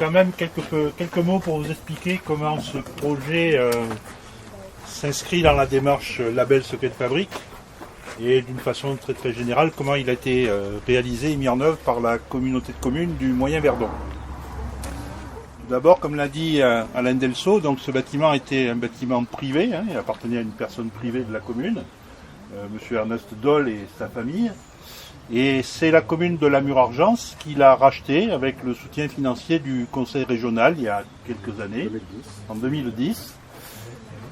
quand même quelques mots pour vous expliquer comment ce projet s'inscrit dans la démarche label Secret de Fabrique et d'une façon très très générale comment il a été réalisé et mis en œuvre par la communauté de communes du Moyen Verdon. Tout d'abord, comme l'a dit Alain Delceau, donc ce bâtiment était un bâtiment privé, il appartenait à une personne privée de la commune, M. Ernest Doll et sa famille. Et c'est la commune de Lamure-Argence qui l'a racheté avec le soutien financier du conseil régional il y a quelques années, en 2010.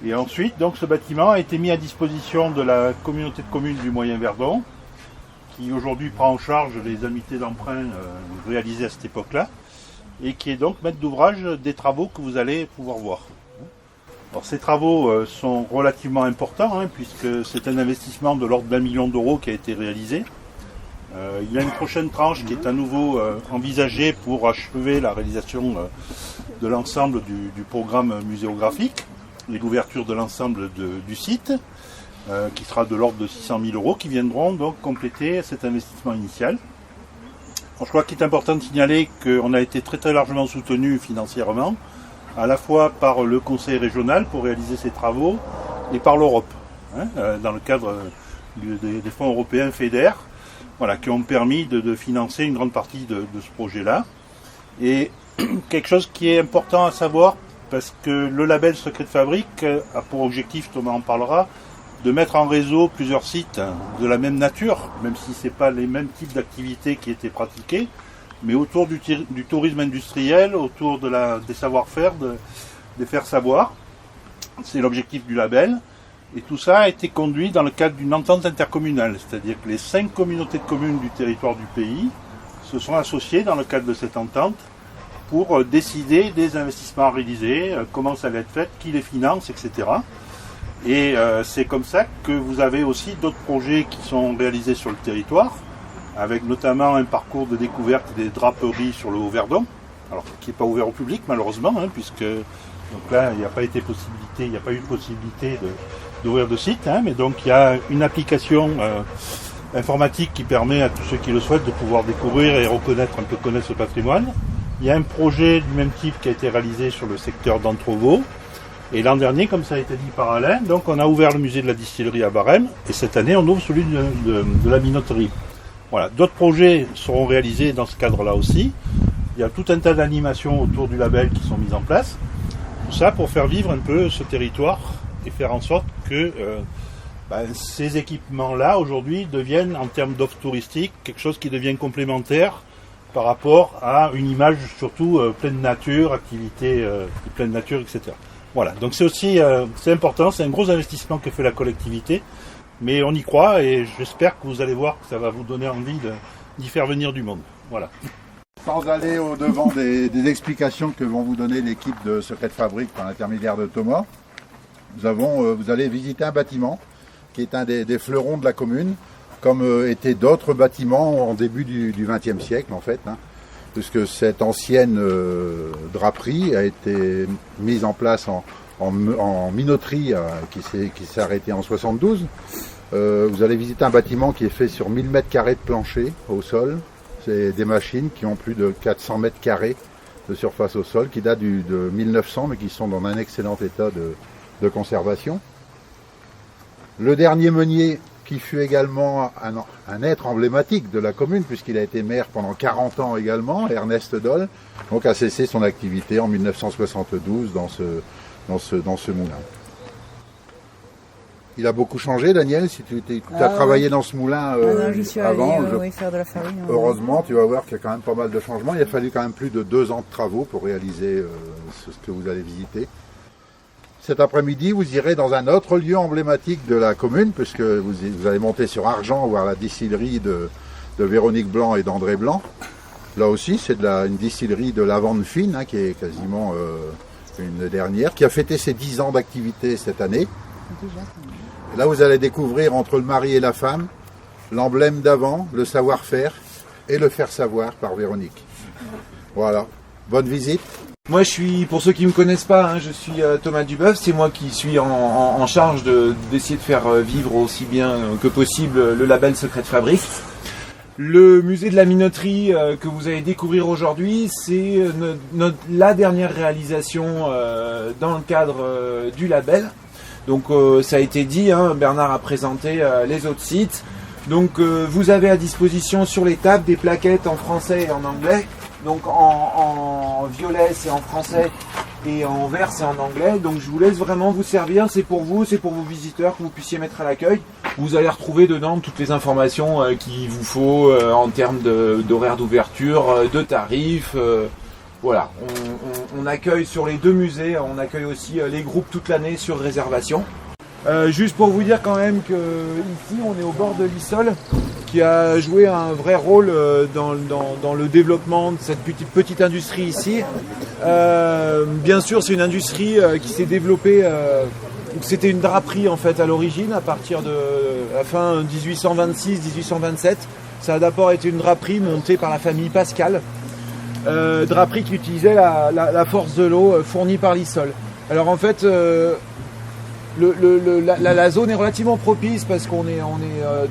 Et ensuite, donc, ce bâtiment a été mis à disposition de la communauté de communes du Moyen Verdon, qui aujourd'hui prend en charge les indemnités d'emprunt réalisées à cette époque-là, et qui est donc maître d'ouvrage des travaux que vous allez pouvoir voir. Alors, ces travaux sont relativement importants, puisque c'est un investissement de l'ordre d'1 million d'euros qui a été réalisé. Il y a une prochaine tranche qui est à nouveau envisagée pour achever la réalisation de l'ensemble du programme muséographique et l'ouverture de l'ensemble du site, qui sera de l'ordre de 600 000 euros, qui viendront donc compléter cet investissement initial. Alors, je crois qu'il est important de signaler qu'on a été très très largement soutenu financièrement, à la fois par le conseil régional pour réaliser ces travaux et par l'Europe, dans le cadre des fonds européens FEDER. Voilà, qui ont permis de financer une grande partie de ce projet-là. Et quelque chose qui est important à savoir, parce que le label Secret de Fabrique a pour objectif, Thomas en parlera, de mettre en réseau plusieurs sites de la même nature, même si ce n'est pas les mêmes types d'activités qui étaient pratiquées, mais autour du tourisme industriel, autour des savoir-faire, des faire savoir. C'est l'objectif du label. Et tout ça a été conduit dans le cadre d'une entente intercommunale, c'est-à-dire que les 5 communautés de communes du territoire du pays se sont associées dans le cadre de cette entente pour décider des investissements à réaliser, comment ça va être fait, qui les finance, etc. Et c'est comme ça que vous avez aussi d'autres projets qui sont réalisés sur le territoire, avec notamment un parcours de découverte des draperies sur le Haut-Verdon, alors qui n'est pas ouvert au public malheureusement, puisque donc là il n'y a pas eu de possibilité d'ouvrir de site, mais donc il y a une application informatique qui permet à tous ceux qui le souhaitent de pouvoir découvrir et connaître ce patrimoine. Il y a un projet du même type qui a été réalisé sur le secteur d'Entrevaux. Et l'an dernier, comme ça a été dit par Alain, donc on a ouvert le musée de la distillerie à Barème, et cette année on ouvre celui de la minoterie. Voilà, d'autres projets seront réalisés dans ce cadre-là aussi. Il y a tout un tas d'animations autour du label qui sont mises en place. Tout ça pour faire vivre un peu ce territoire et faire en sorte que ces équipements-là, aujourd'hui, deviennent, en termes d'offre touristique, quelque chose qui devient complémentaire par rapport à une image surtout pleine nature, activité de pleine nature, etc. Voilà, donc c'est aussi c'est important, c'est un gros investissement que fait la collectivité, mais on y croit et j'espère que vous allez voir que ça va vous donner envie d'y faire venir du monde. Voilà. Sans aller au-devant des explications que vont vous donner l'équipe de Secret de Fabrique par l'intermédiaire de Thomas, vous allez visiter un bâtiment qui est un des fleurons de la commune, comme étaient d'autres bâtiments en début du XXe siècle en fait, puisque cette ancienne draperie a été mise en place en minoterie qui s'est arrêtée en 72. Vous allez visiter un bâtiment qui est fait sur 1000 m² de plancher au sol. C'est des machines qui ont plus de 400 m² de surface au sol, qui datent de 1900, mais qui sont dans un excellent état de conservation. Le dernier meunier, qui fut également un être emblématique de la commune, puisqu'il a été maire pendant 40 ans également, Ernest Doll, donc a cessé son activité en 1972 dans ce moulin. Il a beaucoup changé, Daniel, si tu as travaillé dans ce moulin avant. Faire de la farine. Heureusement, tu vas voir qu'il y a quand même pas mal de changements. Il a fallu quand même plus de 2 ans de travaux pour réaliser ce que vous allez visiter. Cet après-midi, vous irez dans un autre lieu emblématique de la commune, puisque vous allez monter sur Argent, voir la distillerie de Véronique Blanc et d'André Blanc. Là aussi, c'est une distillerie de lavande fine, qui est quasiment une dernière, qui a fêté ses 10 ans d'activité cette année. Et là, vous allez découvrir entre le mari et la femme l'emblème d'avant, le savoir-faire et le faire savoir par Véronique. Voilà, bonne visite. Moi, pour ceux qui ne me connaissent pas, je suis Thomas Duboeuf. C'est moi qui suis en charge d'essayer de faire vivre aussi bien que possible le label Secret de Fabrique. Le musée de la minoterie que vous allez découvrir aujourd'hui, c'est la dernière réalisation dans le cadre du label. Donc ça a été dit, hein, Bernard a présenté les autres sites. Donc vous avez à disposition sur les tables des plaquettes en français et en anglais. Donc en violet c'est en français et en vert c'est en anglais. Donc je vous laisse vraiment vous servir, c'est pour vous, c'est pour vos visiteurs que vous puissiez mettre à l'accueil. Vous allez retrouver dedans toutes les informations qu'il vous faut en termes d'horaire d'ouverture, de tarifs. Voilà, on accueille sur les deux musées, on accueille aussi les groupes toute l'année sur réservation. Juste pour vous dire quand même que ici on est au bord de l'Issole, qui a joué un vrai rôle dans le développement de cette petite industrie ici. Bien sûr, c'est une industrie qui s'est développée. C'était une draperie en fait à l'origine, à partir de la fin 1826-1827. Ça a d'abord été une draperie montée par la famille Pascal, draperie qui utilisait la force de l'eau fournie par l'Issole. Alors en fait, la zone est relativement propice parce qu'on est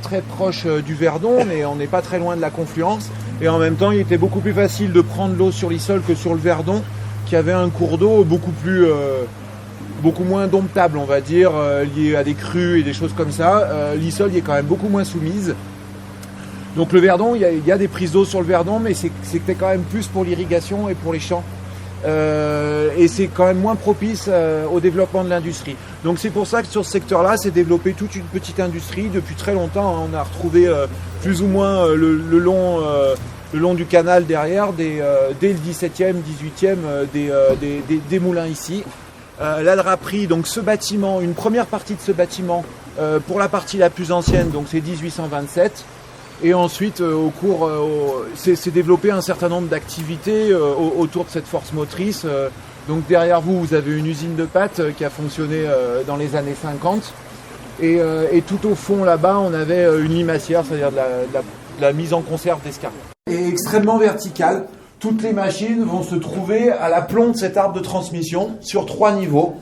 très proche du Verdon, mais on n'est pas très loin de la confluence. Et en même temps, il était beaucoup plus facile de prendre l'eau sur l'Issole que sur le Verdon, qui avait un cours d'eau beaucoup moins domptable, on va dire, lié à des crues et des choses comme ça. L'Issole y est quand même beaucoup moins soumise. Donc le Verdon, il y a des prises d'eau sur le Verdon, mais c'était quand même plus pour l'irrigation et pour les champs. Et c'est quand même moins propice au développement de l'industrie. Donc c'est pour ça que sur ce secteur-là, s'est développée toute une petite industrie depuis très longtemps. On a retrouvé plus ou moins le long du canal derrière, dès le 17e, 18e, des moulins ici. La draperie, donc ce bâtiment, une première partie de ce bâtiment, pour la partie la plus ancienne, donc c'est 1827. Et ensuite, s'est développé un certain nombre d'activités autour de cette force motrice. Donc derrière vous, vous avez une usine de pâtes qui a fonctionné dans les années 50. Et tout au fond là-bas, on avait une limacière, c'est-à-dire de la mise en conserve d'escargots. Et extrêmement verticale. Toutes les machines vont se trouver à l'aplomb de cet arbre de transmission sur 3 niveaux.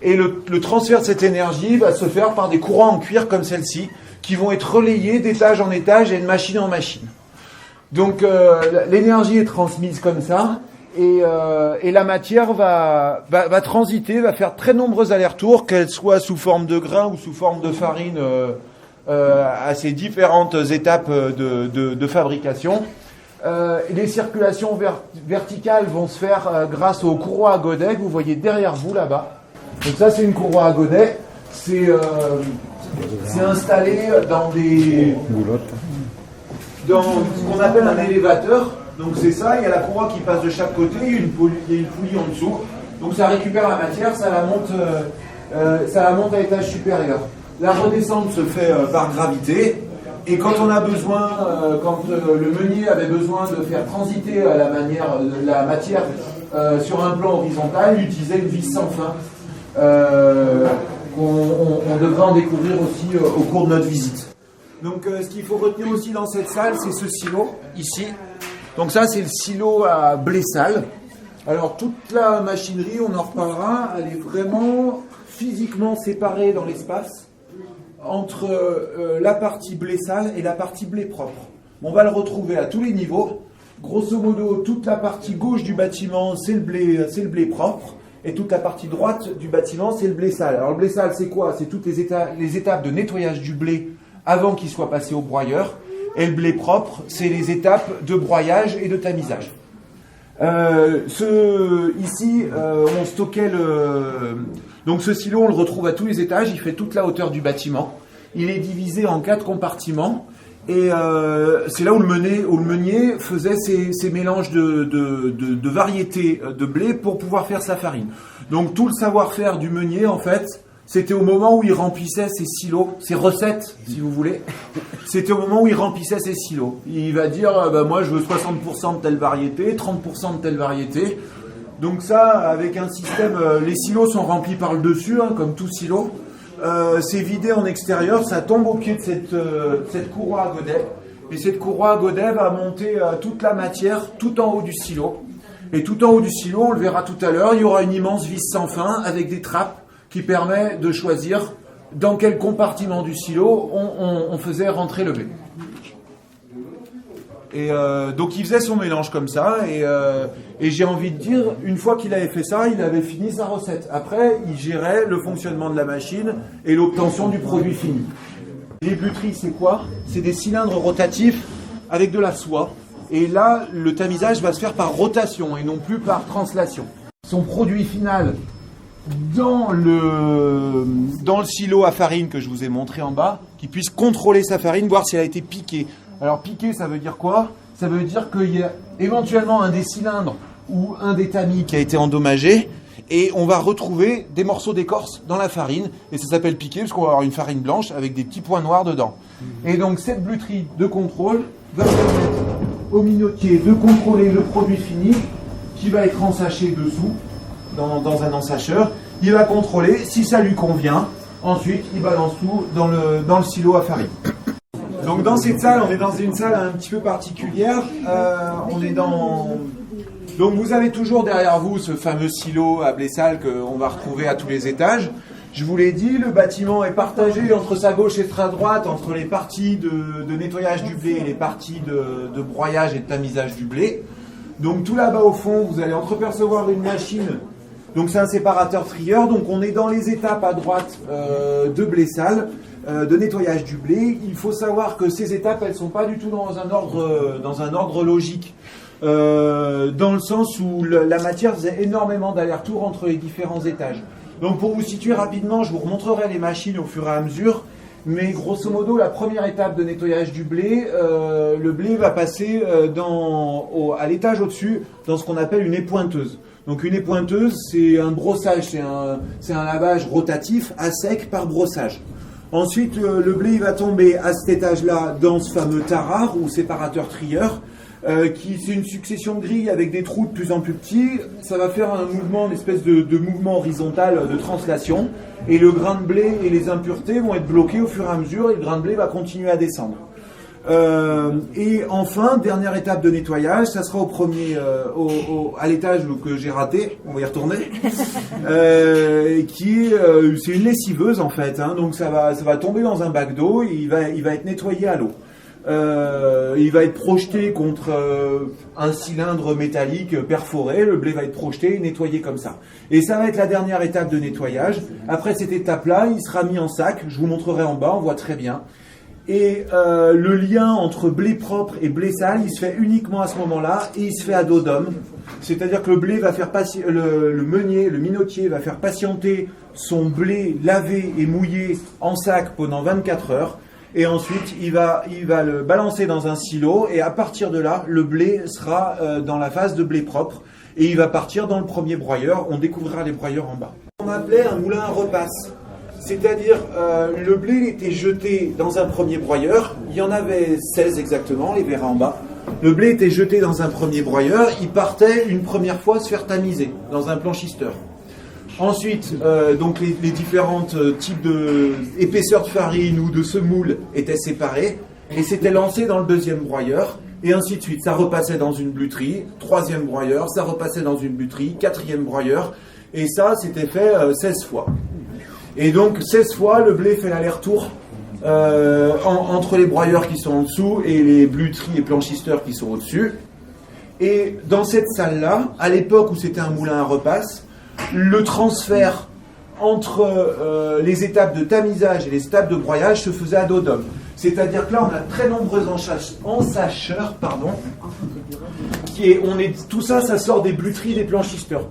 Et le transfert de cette énergie va se faire par des courants en cuir comme celle-ci, qui vont être relayés d'étage en étage et de machine en machine. Donc l'énergie est transmise comme ça, et la matière va transiter, va faire très nombreux allers-retours, qu'elle soit sous forme de grains ou sous forme de farine à ces différentes étapes de fabrication. Les circulations verticales vont se faire grâce aux courroies à godets que vous voyez derrière vous là-bas. Donc ça c'est une courroie à godets. C'est installé dans ce qu'on appelle un élévateur. Donc c'est ça, il y a la courroie qui passe de chaque côté, il y a une poulie en dessous. Donc ça récupère la matière, ça la monte à l'étage supérieur. La redescente se fait par gravité. Et quand on a besoin, quand le meunier avait besoin de faire transiter la matière sur un plan horizontal, il utilisait une vis sans fin. On devra en découvrir aussi au cours de notre visite. Donc ce qu'il faut retenir aussi dans cette salle, c'est ce silo, ici. Donc ça, c'est le silo à blé sale. Alors toute la machinerie, on en reparlera, elle est vraiment physiquement séparée dans l'espace entre la partie blé sale et la partie blé propre. On va le retrouver à tous les niveaux. Grosso modo, toute la partie gauche du bâtiment, c'est le blé propre. Et toute la partie droite du bâtiment, c'est le blé sale. Alors le blé sale, c'est quoi? C'est toutes les étapes de nettoyage du blé avant qu'il soit passé au broyeur. Et le blé propre, c'est les étapes de broyage et de tamisage. Ici, on stockait donc ce silo, on le retrouve à tous les étages. Il fait toute la hauteur du bâtiment. Il est divisé en 4 compartiments. Et c'est là où le meunier faisait ses mélanges de variétés de blé pour pouvoir faire sa farine. Donc tout le savoir-faire du meunier, en fait, c'était au moment où il remplissait ses silos, ses recettes, si vous voulez. C'était au moment où il remplissait ses silos. Il va dire, moi je veux 60% de telle variété, 30% de telle variété. Donc ça, avec un système, les silos sont remplis par le dessus, hein, comme tout silo. C'est vidé en extérieur, ça tombe au pied de cette courroie à godets. Et cette courroie à godets va monter toute la matière tout en haut du silo. Et tout en haut du silo, on le verra tout à l'heure, il y aura une immense vis sans fin avec des trappes qui permet de choisir dans quel compartiment du silo on faisait rentrer le blé. Et donc il faisait son mélange comme ça, et j'ai envie de dire, une fois qu'il avait fait ça, il avait fini sa recette. Après, il gérait le fonctionnement de la machine et l'obtention du produit fini. Les buteries, c'est quoi? C'est des cylindres rotatifs avec de la soie. Et là, le tamisage va se faire par rotation et non plus par translation. Son produit final dans le silo à farine que je vous ai montré en bas, qui puisse contrôler sa farine, voir si elle a été piquée. Alors piqué, ça veut dire quoi? Ça veut dire qu'il y a éventuellement un des cylindres ou un des tamis qui a été endommagé et on va retrouver des morceaux d'écorce dans la farine et ça s'appelle piqué parce qu'on va avoir une farine blanche avec des petits points noirs dedans. Et donc cette bluterie de contrôle va permettre au minotier de contrôler le produit fini qui va être ensaché dessous dans un ensacheur. Il va contrôler si ça lui convient. Ensuite, il balance tout dans le silo à farine. Donc dans cette salle, on est dans une salle un petit peu particulière. Donc vous avez toujours derrière vous ce fameux silo à blé sale qu'on va retrouver à tous les étages. Je vous l'ai dit, le bâtiment est partagé entre sa gauche et sa droite, entre les parties de nettoyage du blé et les parties de broyage et de tamisage du blé. Donc tout là-bas au fond, vous allez entreapercevoir une machine. Donc c'est un séparateur trieur. Donc on est dans les étapes à droite de blé sale. De nettoyage du blé. Il faut savoir que ces étapes, elles ne sont pas du tout dans un ordre logique, dans le sens où la matière faisait énormément d'allers-retours entre les différents étages. Donc pour vous situer rapidement, je vous remontrerai les machines au fur et à mesure, mais grosso modo, la première étape de nettoyage du blé, le blé va passer à l'étage au-dessus dans ce qu'on appelle une épointeuse. Donc une épointeuse, c'est un brossage, c'est un lavage rotatif à sec par brossage. Ensuite, le blé il va tomber à cet étage-là dans ce fameux tarare ou séparateur trieur, c'est une succession de grilles avec des trous de plus en plus petits. Ça va faire un mouvement, une espèce de mouvement horizontal de translation. Et le grain de blé et les impuretés vont être bloqués au fur et à mesure et le grain de blé va continuer à descendre. Et enfin, dernière étape de nettoyage, ça sera à l'étage que j'ai raté, on va y retourner, c'est une lessiveuse en fait, hein, donc ça va tomber dans un bac d'eau et il va être nettoyé à l'eau. Il va être projeté contre un cylindre métallique perforé, le blé va être projeté et nettoyé comme ça. Et ça va être la dernière étape de nettoyage. Après cette étape-là, il sera mis en sac, je vous montrerai en bas, on voit très bien. Et le lien entre blé propre et blé sale, il se fait uniquement à ce moment-là et il se fait à dos d'homme. C'est-à-dire que le blé va faire le meunier, le minotier va faire patienter son blé lavé et mouillé en sac pendant 24 heures. Et ensuite, il va le balancer dans un silo et à partir de là, le blé sera dans la phase de blé propre et il va partir dans le premier broyeur. On découvrira les broyeurs en bas. On appelait un moulin à repasse. C'est-à-dire, le blé était jeté dans un premier broyeur, il y en avait 16 exactement, les verras en bas. Le blé était jeté dans un premier broyeur, il partait une première fois se faire tamiser dans un blanchisteur. Ensuite, donc les différents types d'épaisseurs de farine ou de semoule étaient séparés et c'était lancé dans le deuxième broyeur. Et ainsi de suite, ça repassait dans une bluterie, troisième broyeur, ça repassait dans une bluterie, quatrième broyeur, et ça c'était fait 16 fois. Et donc 16 fois, le blé fait l'aller-retour entre les broyeurs qui sont en dessous et les bluteries et planchisteurs qui sont au-dessus. Et dans cette salle-là, à l'époque où c'était un moulin à repasse, le transfert entre les étapes de tamisage et les étapes de broyage se faisait à dos d'homme. C'est-à-dire que là, on a très nombreux ensacheurs, tout ça, ça sort des bluteries, des planchisteurs.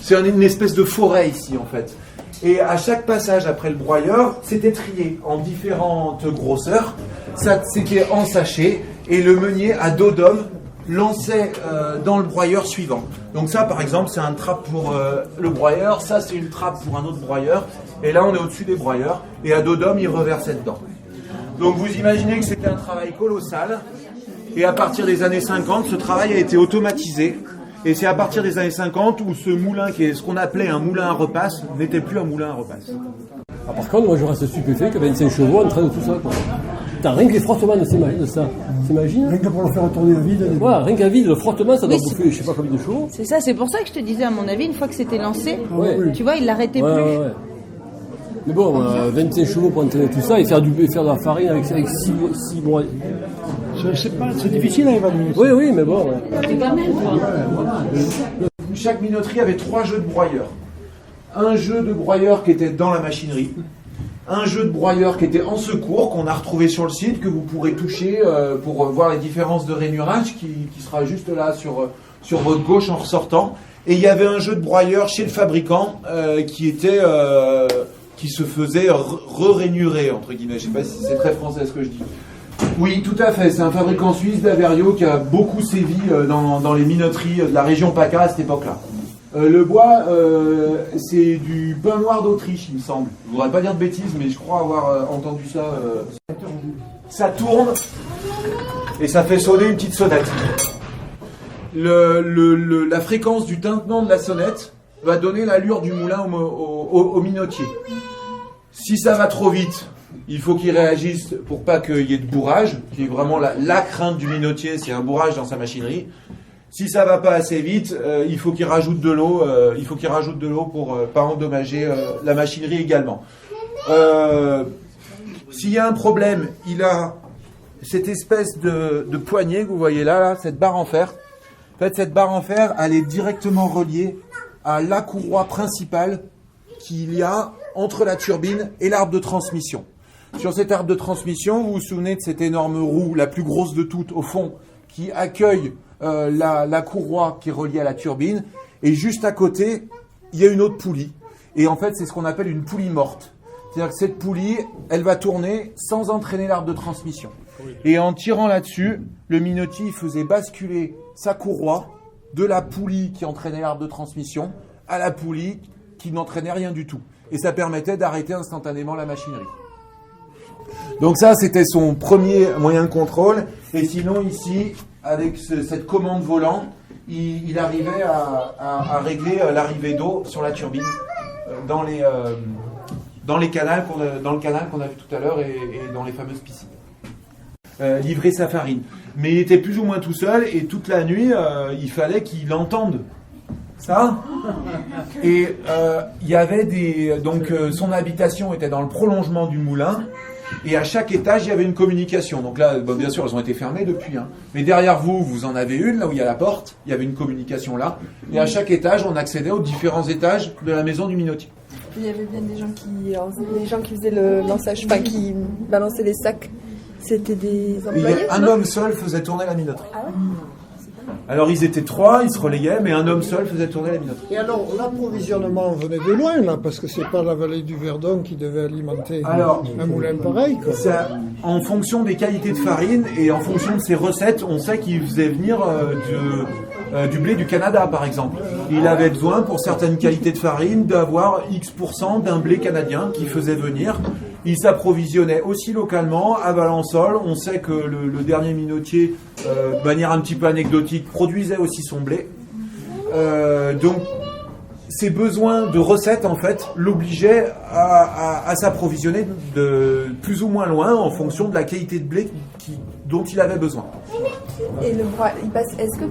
C'est une espèce de forêt ici, en fait. Et à chaque passage après le broyeur, c'était trié en différentes grosseurs. Ça, c'était ensaché et le meunier à dos d'homme lançait dans le broyeur suivant. Donc ça, par exemple, c'est un trappe pour le broyeur. Ça, c'est une trappe pour un autre broyeur. Et là, on est au-dessus des broyeurs. Et à dos d'homme, il reversait dedans. Donc vous imaginez que c'était un travail colossal. Et à partir des années 50, ce travail a été automatisé. Et c'est à partir des années 50 où ce moulin, qui est ce qu'on appelait un moulin à repasse, n'était plus un moulin à repasse. Ah, par contre, moi je reste stupéfait que 25 chevaux entraînent tout ça. T'as rien que les frottements de ça, t'imagines? Rien que pour le faire retourner à vide. Rien qu'à vide, le frottement, ça doit bouffer je sais pas combien de chevaux. C'est ça, c'est pour ça que je te disais, à mon avis, une fois que c'était lancé, ouais. Tu vois, il l'arrêtait plus. Ouais. Mais bon, 25 chevaux pour entraîner tout ça et faire de la farine avec 6 broyeurs. C'est difficile à évaluer. Oui, mais bon. Chaque minoterie avait 3 jeux de broyeurs. Un jeu de broyeur qui était dans la machinerie, un jeu de broyeur qui était en secours, qu'on a retrouvé sur le site, que vous pourrez toucher pour voir les différences de rainurage, qui sera juste là sur votre gauche en ressortant. Et il y avait un jeu de broyeur chez le fabricant qui se faisait re-rainurer, entre guillemets. Je ne sais pas si c'est très français ce que je dis. Oui, tout à fait. C'est un fabricant suisse d'Averio qui a beaucoup sévi dans les minoteries de la région PACA à cette époque-là. Le bois, c'est du pin noir d'Autriche, il me semble. Je ne voudrais pas dire de bêtises, mais je crois avoir entendu ça. Ça tourne et ça fait sonner une petite sonnette. La fréquence du tintement de la sonnette va donner l'allure du moulin au minotier. Si ça va trop vite, il faut qu'il réagisse pour pas qu'il y ait de bourrage, qui est vraiment la crainte du minotier, c'est un bourrage dans sa machinerie. Si ça va pas assez vite, il faut qu'il rajoute de l'eau. Pour pas endommager la machinerie également. S'il y a un problème, il a cette espèce de poignée que vous voyez là, cette barre en fer. En fait, cette barre en fer, elle est directement reliée à la courroie principale qu'il y a entre la turbine et l'arbre de transmission. Sur cet arbre de transmission, vous vous souvenez de cette énorme roue, la plus grosse de toutes, au fond, qui accueille la courroie qui est reliée à la turbine. Et juste à côté, il y a une autre poulie. Et en fait, c'est ce qu'on appelle une poulie morte. C'est-à-dire que cette poulie, elle va tourner sans entraîner l'arbre de transmission. Et en tirant là-dessus, le minotier faisait basculer sa courroie de la poulie qui entraînait l'arbre de transmission à la poulie qui n'entraînait rien du tout. Et ça permettait d'arrêter instantanément la machinerie. Donc ça, c'était son premier moyen de contrôle. Et sinon, ici, avec cette commande volant, il arrivait à régler l'arrivée d'eau sur la turbine dans le canal qu'on a vu tout à l'heure et dans les fameuses piscines. Livrer sa farine. Mais il était plus ou moins tout seul et toute la nuit, il fallait qu'il entende ça. Et il y avait son habitation était dans le prolongement du moulin. Et à chaque étage, il y avait une communication. Donc là, bien sûr, elles ont été fermées depuis. Mais derrière vous, vous en avez une, là où il y a la porte. Il y avait une communication là. Et à chaque étage, on accédait aux différents étages de la maison du minotier. Il y avait bien des gens qui faisaient le lançage, enfin qui balançaient les sacs. C'était des employés. Un homme seul faisait tourner la minoterie. Ah ouais. Alors ils étaient 3, ils se relayaient, mais un homme seul faisait tourner la minoterie. Et alors l'approvisionnement venait de loin là, parce que c'est pas la vallée du Verdon qui devait alimenter un moulin pareil, quoi. Ça, en fonction des qualités de farine et en fonction de ses recettes, on sait qu'il faisait venir du blé du Canada par exemple. Il avait besoin pour certaines qualités de farine d'avoir X% d'un blé canadien qui faisait venir. Il s'approvisionnait aussi localement à Valençol. On sait que le dernier minotier, de manière un petit peu anecdotique, produisait aussi son blé. Donc, ses besoins de recettes, en fait, l'obligeaient à s'approvisionner de plus ou moins loin en fonction de la qualité de blé dont il avait besoin. Et est-ce que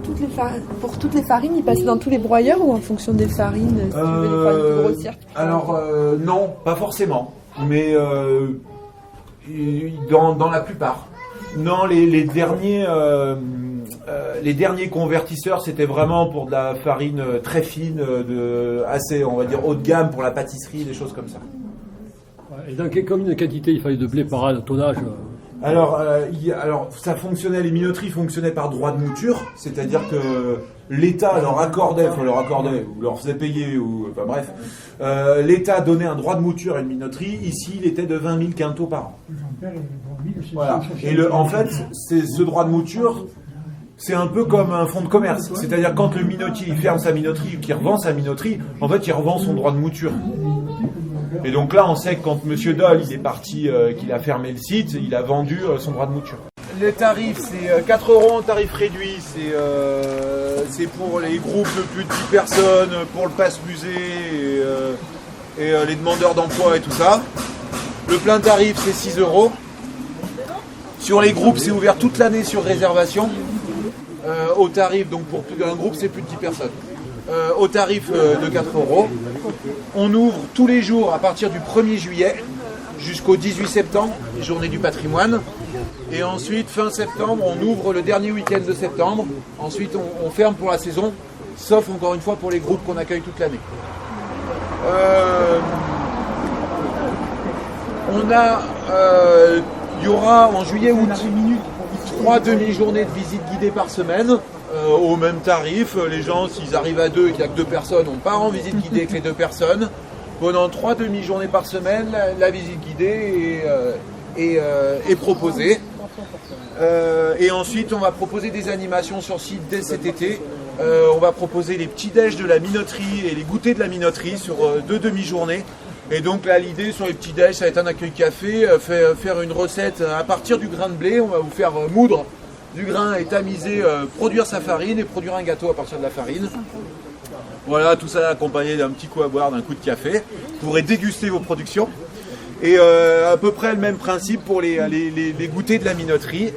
pour toutes les farines, il passait dans tous les broyeurs ou en fonction des farines, si tu veux des farines plus grossières? Alors, non, pas forcément. Mais dans la plupart. Non, les derniers convertisseurs, c'était vraiment pour de la farine très fine, assez, on va dire, haut de gamme pour la pâtisserie, des choses comme ça. Et dans combien de quantité il fallait de blé par an, tonnage? Alors, ça fonctionnait, les minoteries fonctionnaient par droit de mouture, c'est-à-dire que l'État leur accordait, ou leur faisait payer, enfin bref, l'État donnait un droit de mouture à une minoterie. Ici, il était de 20 000 quintaux par an. Voilà. Et en fait, ce droit de mouture, c'est un peu comme un fonds de commerce. C'est-à-dire quand le minotier il ferme sa minoterie ou qu'il revend sa minoterie, en fait, il revend son droit de mouture. Et donc là, on sait que quand M. Doll il est parti, qu'il a fermé le site, il a vendu son droit de mouture. Les tarifs, c'est 4 € en tarif réduit. C'est pour les groupes de plus de 10 personnes, pour le passe-musée et les demandeurs d'emploi et tout ça. Le plein tarif, c'est 6 €. Sur les groupes, c'est ouvert toute l'année sur réservation. Au tarif, donc pour un groupe, c'est plus de 10 personnes. Au tarif de 4 €. On ouvre tous les jours à partir du 1er juillet jusqu'au 18 septembre, les journées du patrimoine. Et ensuite, fin septembre, on ouvre le dernier week-end de septembre. Ensuite, on ferme pour la saison, sauf encore une fois pour les groupes qu'on accueille toute l'année. Il y aura en juillet-août 3 demi-journées de visite guidée par semaine, au même tarif. Les gens, s'ils arrivent à 2 et qu'il n'y a que 2 personnes, on part en visite guidée avec les 2 personnes. Pendant 3 demi-journées par semaine, la visite guidée est proposée. Et ensuite, on va proposer des animations sur site dès cet été. On va proposer les petits déj de la minoterie et les goûters de la minoterie sur 2 demi-journées. Et donc là, l'idée sur les petits déj, ça va être un accueil café, faire une recette à partir du grain de blé. On va vous faire moudre du grain et tamiser, produire sa farine et produire un gâteau à partir de la farine. Voilà, tout ça accompagné d'un petit coup à boire, d'un coup de café. Vous pourrez déguster vos productions. Et à peu près le même principe pour les goûters de la minoterie.